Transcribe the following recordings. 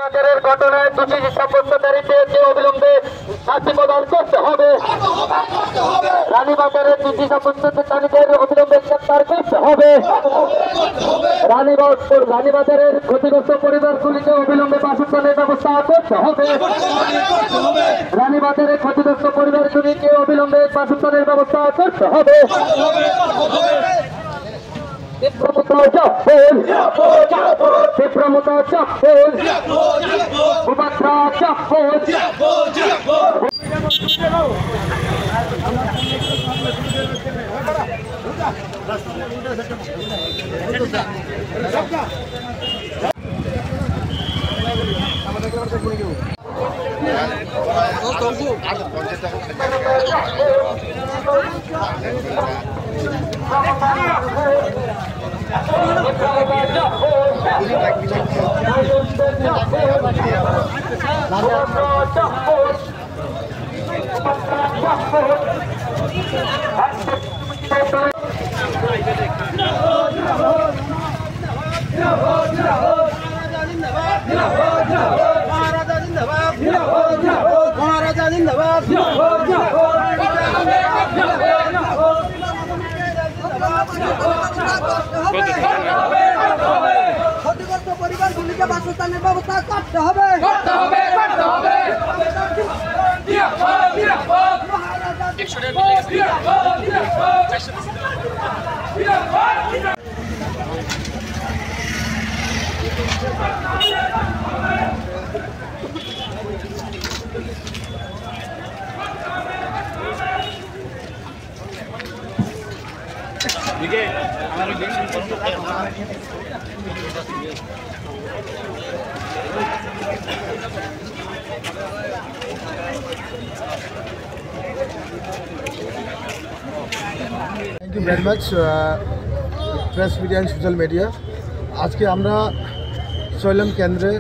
বাজারের ঘটনায় দোষী সাব্যস্তকারীকে অবিলম্বে শাস্তি প্রদান করতে হবে। রানীবাজারের দোষী সাব্যস্তকারীদের অবিলম্বে গ্রেফতার করতে হবে। রানীবাজারের ক্ষতিগ্রস্ত পরিবারগুলিকে অবিলম্বে বাসস্থানের ব্যবস্থা করতে হবে। রানীবাজারের ক্ষতিগ্রস্ত পরিবারগুলিকে অবিলম্বে বাসস্থানের ব্যবস্থা করতে হবে। বিপ্রমতা চাপ্পল সুভদ্রা চাপ্পল ক্ষতিগ্রস্ত পরিবারগুলিকে বাসস্থানের ব্যবস্থা করতে হবে। Thank you very much, press media and social media. আজকে আমরা চৈলাম কেন্দ্রে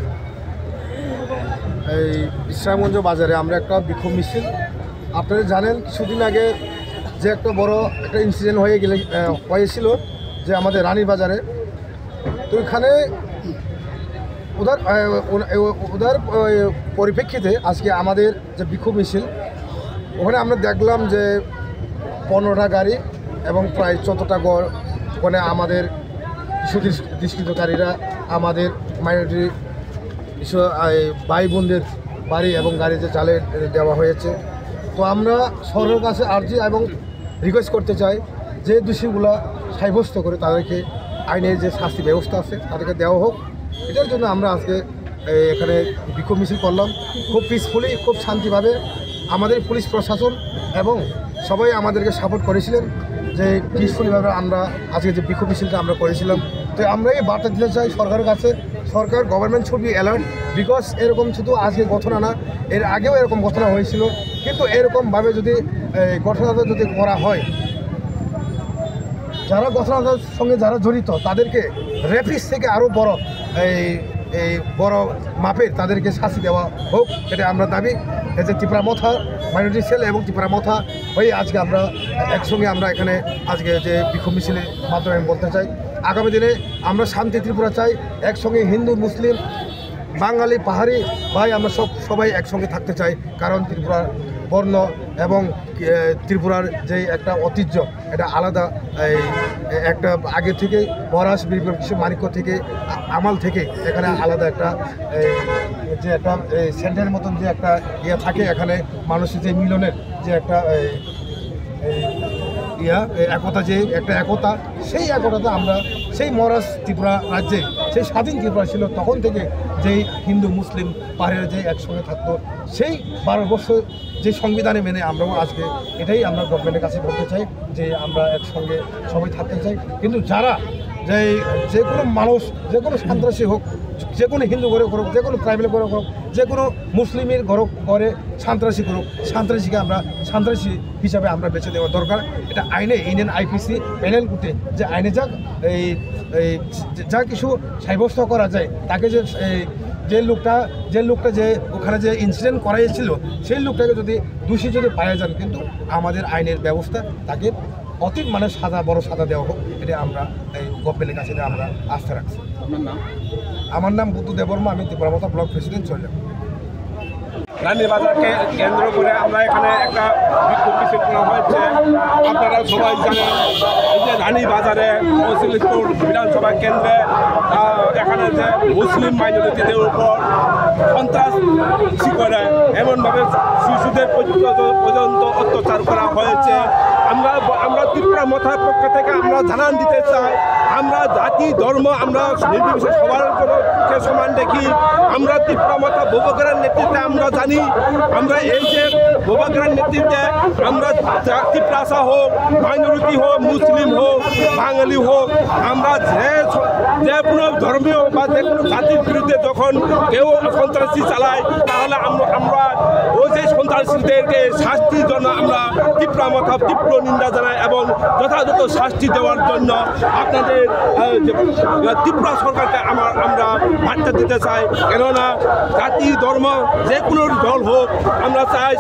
এই বিশ্রামগঞ্জ বাজারে আমরা একটা বিক্ষোভ মিছিল, আপনারা জানেন কিছুদিন আগে যে একটা বড় একটা ইনসিডেন্ট হয়েছিল যে আমাদের রানী বাজারে, তো এখানে ওদের পরিপ্রেক্ষিতে আজকে আমাদের যে বিক্ষোভ মিছিল, ওখানে আমরা দেখলাম যে 15টা গাড়ি এবং প্রায় 14টা গড়, ওখানে আমাদের কিছু দুষ্কৃতকারীরা আমাদের মাইনরিটি কিছু ভাই বোনদের বাড়ি এবং গাড়িতে চালে দেওয়া হয়েছে। তো আমরা সরকারের কাছে আর্জি এবং রিকোয়েস্ট করতে চাই যে দোষীগুলা সাব্যস্ত করে তাদেরকে আইনের যে শাস্তি ব্যবস্থা আছে তাদেরকে দেওয়া হোক। এটার জন্য আমরা আজকে এখানে বিক্ষোভ মিছিল করলাম খুব পিসফুলি, খুব শান্তিভাবে। আমাদের পুলিশ প্রশাসন এবং সবাই আমাদেরকে সাপোর্ট করেছিলেন যে পিসফুলিভাবে আমরা আজকে যে বিক্ষোভ মিছিলটা আমরা করেছিলাম। তো আমরা এই বার্তা দিতে চাই সরকারের কাছে, সরকার government should be alert, because এরকম শুধু আজকে ঘটনা না, এর আগেও এরকম ঘটনা হয়েছিল, কিন্তু এরকমভাবে যদি ঘটনাটা যদি করা হয়, যারা ঘটনাটার সঙ্গে যারা জড়িত তাদেরকে রেপিস থেকে আরও বড় এই বড় মাপের তাদেরকে শাস্তি দেওয়া হোক, এটা আমরা দাবি। এই যে ত্রিপুরা মাইনরিটি সেল এবং ত্রিপুরা হয়ে আজকে আমরা একসঙ্গে আমরা এখানে আজকে যে বিক্ষোভ মিছিলের মাধ্যমে আমি বলতে চাই, আগামী দিনে আমরা শান্তি ত্রিপুরা চাই, একসঙ্গে হিন্দু মুসলিম বাঙালি পাহাড়ি ভাই আমরা সবাই একসঙ্গে থাকতে চাই। কারণ ত্রিপুরার বর্ণ এবং ত্রিপুরার যে একটা ঐতিহ্য এটা আলাদা, একটা আগে থেকে মহারাজ বীর মানিক্য থেকে আমাল থেকে এখানে আলাদা একটা যে একটা সেন্টারের মতন যে একটা ইয়ে থাকে, এখানে মানুষের যে মিলনের যে একটা একতা, যে একটা একতা, সেই একতাতে আমরা সেই মহারাজ ত্রিপুরা রাজ্যে সেই স্বাধীন ত্রিপুরা ছিল তখন থেকে যেই হিন্দু মুসলিম পাহাড়ের যে একসঙ্গে থাকতো, সেই 12 বছর যে সংবিধানে মেনে আমরাও আজকে এটাই আমরা গভর্নমেন্টের কাছে বলতে চাই যে আমরা একসঙ্গে সবাই থাকতে চাই। কিন্তু যারা যে কোনো মানুষ, যে কোনো সন্ত্রাসী হোক, যে কোনো হিন্দু ঘরে করুক, যে কোনো ট্রাইবেল ঘরে করুক, যে কোনো মুসলিমের ঘরে সন্ত্রাসী করুক, সন্ত্রাসীকে আমরা সন্ত্রাসী হিসাবে আমরা বেছে দেওয়া দরকার। এটা আইনে ইন্ডিয়ান আইপিসি প্যানেল করতে যে আইনে যা কিছু সাব্যস্ত করা যায়, তাকে যে লোকটা যে ওখানে যে ইনসিডেন্ট করাইছিল সেই লোকটাকে যদি দোষী যদি পাওয়া যান, কিন্তু আমাদের আইনের ব্যবস্থা তাকে অতি সাজা, বড় সাজা দেওয়া হোক, এটা আমরা এই গভর্নমেন্টের কাছে আমরা আস্থা রাখছি। আপনার নাম? আমার নাম বুদ্ধ দেববর্মা, আমি ত্রিপুরামথা ব্লক প্রেসিডেন্ট চললাম। রানীবাজারকে কেন্দ্র করে আমরা এখানে একটা বিক্ষোভ মিছিল করা হয়েছে। আপনারা সবাই জানেন এই যে রানীবাজারে মসজিদপুর বিধানসভা কেন্দ্রে এখানে যে মুসলিম মাইনরিটিদের উপর সন্ত্রাস করে এমনভাবে শিশুদের পর্যন্ত অত্যাচার করা হয়েছে। আমরা ত্রিপুরামথার পক্ষ থেকে আমরা জানান দিতে চাই, আমরা জাতি ধর্ম আমরা নির্বিশেষে সবার পক্ষে সমান দেখি। আমরা ত্রিপুরামথা বোবাগ্রার নেতৃত্বে আমরা জানি, আমরা এই যে বোবাগ্রার নেতৃত্বে আমরা ত্রিপুরাসা হোক, মাইনরিটি হোক, মুসলিম হোক, বাঙালি হোক, আমরা যে কোনো ধর্মীয় বা যে কোনো জাতির বিরুদ্ধে যখন কেউ সন্ত্রাসী চালায় তাহলে আমরা ওই যে সন্ত্রাসীদেরকে শাস্তির জন্য আমরা ত্রিপুরামথা তীব্র নিন্দা জানাই এবং যথাযথ শাস্তি দেওয়ার জন্য আপনাদের ত্রিপুরা সরকারকে আমরা বার্তা দিতে চাই। কেননা জাতি ধর্ম যে কোনো দল হোক, আমরা চাই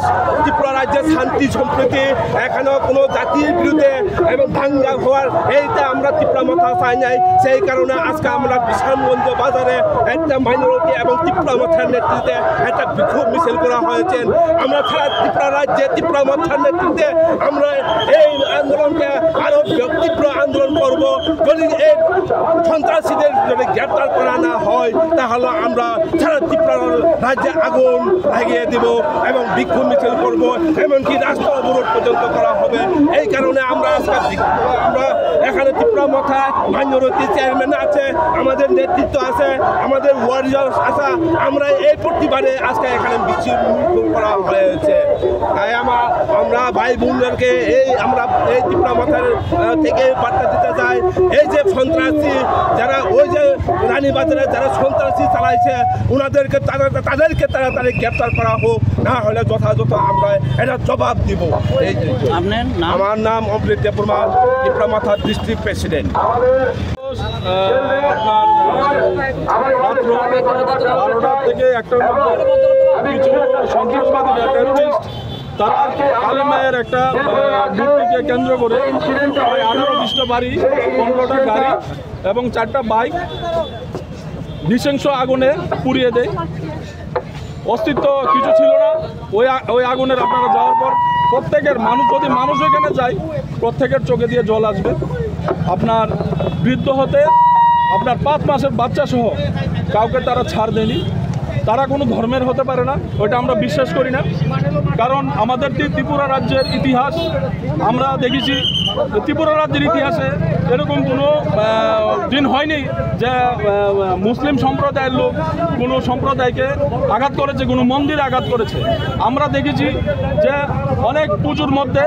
ত্রিপুরা রাজ্যের শান্তি সম্প্রীতি, এখানেও কোনো জাতির বিরুদ্ধে এবং দাঙ্গা হওয়ার এইটা আমরা ত্রিপুরামথা চাই নাই। সেই কারণে আজকে আমরা বিশালগঞ্জ বাজারে একটা মাইনরিটি এবং ত্রিপুরামথার নেতৃত্বে একটা বিক্ষোভ মিছিল করা হয়েছে। আমরা সারা ত্রিপুরা রাজ্যে ত্রিপুরামথার নেতৃত্বে আমরা এই আন্দোলনকে আরও তীব্র আন্দোলন করব। যদি এই সন্ত্রাসীদের যদি গ্রেপ্তার করা না হয় তাহলে আমরা সারা ত্রিপুরা রাজ্যে আগুন লাগিয়ে দেব এবং বিক্ষোভ মিছিল করব, এমনকি রাস্তা অবরোধ পর্যন্ত করা হবে। এই কারণে আমরা এখানে ত্রিপুরামথা মাইনরিটি চেয়ারম্যান আছে, আমাদের নেতৃত্ব আছে, আমাদের ওয়ারিয়ার্স আছে, আমরা এই প্রতিবাদে আজকে এখানে মিছিল করা হয়েছে। তাই আমরা ভাই বোনদেরকে আমরা এই ত্রিপুরামথার থেকে বার্তা দিতে চাই, এই যে সন্ত্রাসী যারা ওই যে রানীবাজারে যারা সন্ত্রাসী চালাইছে ওনাদেরকে তাদেরকে তাড়াতাড়ি গ্রেপ্তার করা হোক, না হলে যথাযথ আমরা এটা জবাব দিব। আমার নাম অমৃত দেববর্মা, ত্রিপুরামথা ডিস্ট্রিক্ট প্রেসিডেন্ট। বারোটার থেকে একটা কিছু সন্ত্রাসবাদী টেরোরিস্ট তারা কালীমায়ের একটা মূর্তিকে কেন্দ্র করে 18-20টা বাড়ি, 15টা গাড়ি এবং 4টা বাইক নৃশংস আগুনে পুড়িয়ে দেয়। অস্তিত্ব কিছু ছিল না ওই আগুনের। আপনারা যাওয়ার পর প্রত্যেকের যদি মানুষ এখানে যায় প্রত্যেকের চোখে দিয়ে জল আসবে। আপনার বৃদ্ধ হতে আপনার 5 মাসের বাচ্চা সহ কাউকে তারা ছাড় দেয়নি। তারা কোনো ধর্মের হতে পারে না, ওইটা আমরা বিশ্বাস করি না। কারণ আমাদের ত্রিপুরা রাজ্যের ইতিহাস আমরা দেখেছি, ত্রিপুরা রাজ্যের ইতিহাসে এরকম কোনো দিন হয়নি যে মুসলিম সম্প্রদায়ের লোক কোনো সম্প্রদায়কে আঘাত করেছে, কোনো মন্দিরে আঘাত করেছে। আমরা দেখেছি যে অনেক পুজোর মধ্যে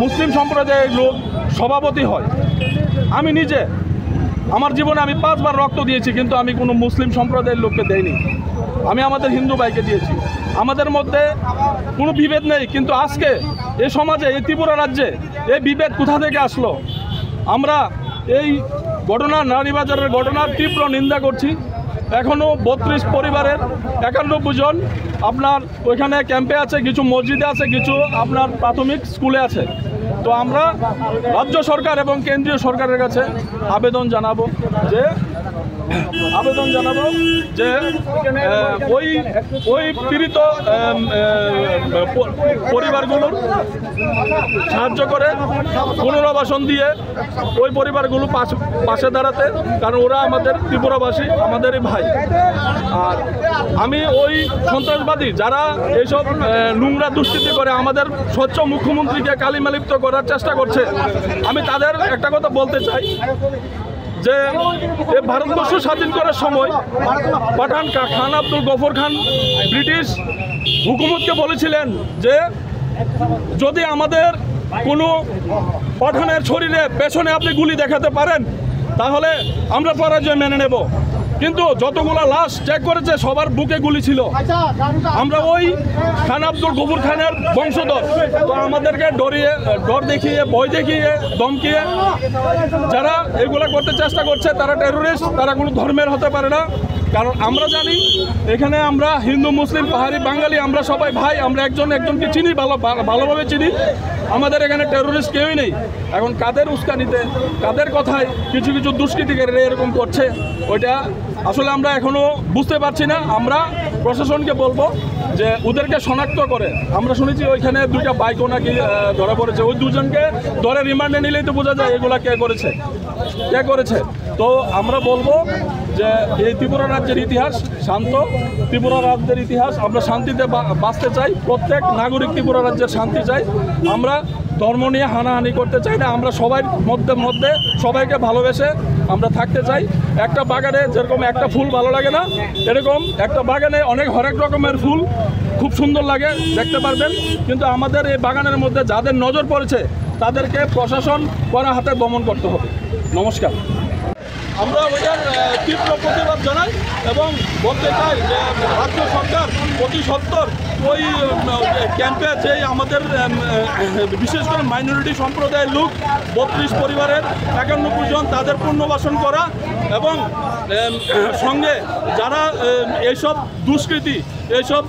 মুসলিম সম্প্রদায়ের লোক সভাপতি হয়। আমি নিজে আমার জীবনে আমি 5 বার রক্ত দিয়েছি, কিন্তু আমি কোনো মুসলিম সম্প্রদায়ের লোককে দেইনি। আমি আমাদের হিন্দু ভাইকে দিয়েছি। আমাদের মধ্যে কোনো বিভেদ নেই, কিন্তু আজকে এই সমাজে, এই ত্রিপুরা রাজ্যে এই বিভেদ কোথা থেকে আসলো? আমরা এই ঘটনা, রানীবাজারের ঘটনার তীব্র নিন্দা করছি। এখনও 32 পরিবারের 91 জন আপনার ওইখানে ক্যাম্পে আছে, কিছু মসজিদে আছে, কিছু আপনার প্রাথমিক স্কুলে আছে। তো আমরা রাজ্য সরকার এবং কেন্দ্রীয় সরকারের কাছে আবেদন জানাবো যে ওই পীড়িত পরিবারগুলোর সাহায্য করে পুনর্বাসন দিয়ে ওই পরিবারগুলো পাশে দাঁড়াতে, কারণ ওরা আমাদের ত্রিপুরাবাসী, আমাদেরই ভাই। আর আমি ওই সন্ত্রাসবাদী যারা এইসব নোংরা দুষ্কৃতি করে আমাদের স্বচ্ছ মুখ্যমন্ত্রীকে কালিমালিপ্ত করার চেষ্টা করছে, আমি তাদের একটা কথা বলতে চাই যে এই ভারতবর্ষ স্বাধীন করার সময় পাঠান খান আব্দুল গফর খান ব্রিটিশ হুকুমতকে বলেছিলেন যে যদি আমাদের কোনো পাঠানের শরীরে পেছনে আপনি গুলি দেখাতে পারেন তাহলে আমরা পরাজয় মেনে নেব। কিন্তু যতগুলো লাশ চেক করেছে সবার বুকে গুলি ছিল। আমরা ওই খান আব্দুল গফর খানের বংশধর, তো আমাদেরকে ডর দেখিয়ে, ভয় দেখিয়ে, ধমকিয়ে যারা এগুলো করতে চেষ্টা করছে তারা টেরোরিস্ট, তারা কোনো ধর্মের হতে পারে না। কারণ আমরা জানি এখানে আমরা হিন্দু, মুসলিম, পাহাড়ি, বাঙালি আমরা সবাই ভাই, আমরা একজনকে চিনি, ভালোভাবে চিনি। আমাদের এখানে টেরোরিস্ট কেউই নেই। এখন কাদের উস্কানিতে, কাদের কথায় কিছু কিছু দুষ্কৃতিকারীরা এরকম করছে, ওইটা আসলে আমরা এখনও বুঝতে পারছি না। আমরা প্রশাসনকে বলবো যে ওদেরকে শনাক্ত করে, আমরা শুনেছি ওইখানে দুইটা বাইকও নাকি ধরা পড়েছে, ওই দুজনকে ধরে রিমান্ডে নিলেই তো বোঝা যায় এগুলা কে করেছে। তো আমরা বলবো যে এই ত্রিপুরা রাজ্যের ইতিহাস শান্ত, ত্রিপুরা রাজ্যের ইতিহাস, আমরা শান্তিতে বাঁচতে চাই, প্রত্যেক নাগরিক ত্রিপুরা রাজ্যের শান্তি চাই। আমরা ধর্ম নিয়ে হানাহানি করতে চাই না, আমরা সবাই মধ্যে সবাইকে ভালোবেসে আমরা থাকতে চাই। একটা বাগানে যেরকম একটা ফুল ভালো লাগে না, এরকম একটা বাগানে অনেক হরেক রকমের ফুল খুব সুন্দর লাগে, দেখতে পারবেন। কিন্তু আমাদের এই বাগানের মধ্যে যাদের নজর পড়েছে তাদেরকে প্রশাসন কড়া হাতে দমন করতে হবে। নমস্কার। আমরা ওইটার তীব্র প্রতিবাদ জানাই এবং বলতে চাই যে রাজ্য সরকার প্রতি সত্তর ওই ক্যাম্পে যে আমাদের বিশেষ করে মাইনরিটি সম্প্রদায়ের লোক 32 পরিবারের 91 জন তাদের পুনর্বাসন করা এবং সঙ্গে যারা এইসব দুষ্কৃতি, এইসব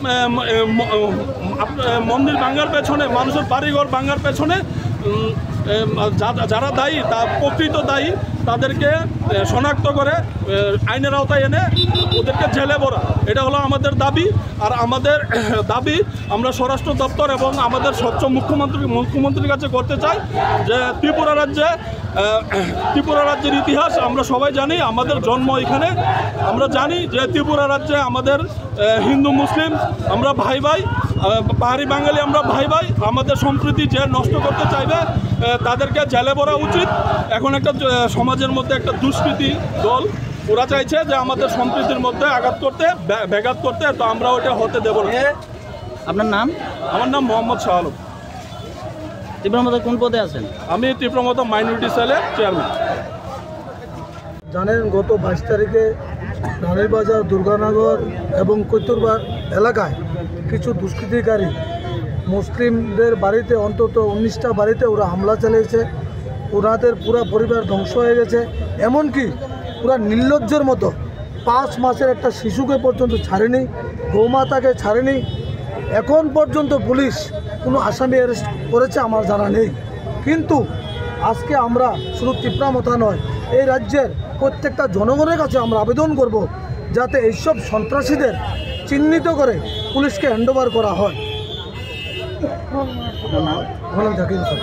মন্দির ভাঙার পেছনে, মানুষের বাড়িঘর ভাঙার পেছনে যারা দায়ী, তা প্রকৃত দায়ী, তাদেরকে শনাক্ত করে আইনের আওতায় এনে ওদেরকে জেলে ভরা, এটা হলো আমাদের দাবি। আর আমাদের দাবি আমরা স্বরাষ্ট্র দপ্তর এবং আমাদের স্বচ্ছ মুখ্যমন্ত্রীর কাছে করতে চাই যে ত্রিপুরা রাজ্যের ইতিহাস আমরা সবাই জানি, আমাদের জন্ম এখানে, আমরা জানি যে ত্রিপুরা রাজ্যে আমাদের হিন্দু মুসলিম আমরা ভাই ভাই, পাহাড়ি বাঙালি আমরা ভাই ভাই, আমাদের সম্প্রীতি যে নষ্ট করতে চাইবে তাদেরকে জেলে ভরা উচিত। এখন একটা সমাজের মধ্যে একটা দুষ্কৃতি দল, ওরা চাইছে যে আমাদের সম্প্রীতির মধ্যে ব্যাঘাত করতে, তো আমরা ওটা হতে দেব না। আপনার নাম? আমার নাম মোহাম্মদ শাহ আলম। তীব্রমতা কোন পদে আছেন? আমি তীব্রমতা মাইনরিটি সেলের চেয়ারম্যান। জানেন, গত 22 তারিখে রানীরবাজার, দুর্গানগর এবং কৈতুরবাগ এলাকায় কিছু দুষ্কৃতিকারী মুসলিমদের বাড়িতে, অন্তত 19টা বাড়িতে ওরা হামলা চালিয়েছে। ওনাদের পুরা পরিবার ধ্বংস হয়ে গেছে। এমনকি পুরা নির্লজ্জের মতো 5 মাসের একটা শিশুকে পর্যন্ত ছাড়েনি, গৌমাতাকে ছাড়েনি। এখন পর্যন্ত পুলিশ কোনো আসামি অ্যারেস্ট করেছে আমার জানা নেই। কিন্তু আজকে আমরা শুধু তীব্রমতা নয়, এই রাজ্যের প্রত্যেকটা জনগণের কাছে আমরা আবেদন করব যাতে এইসব সন্ত্রাসীদের চিহ্নিত করে পুলিশকে হ্যান্ডওভার করা হয়। জাকির হোসেন।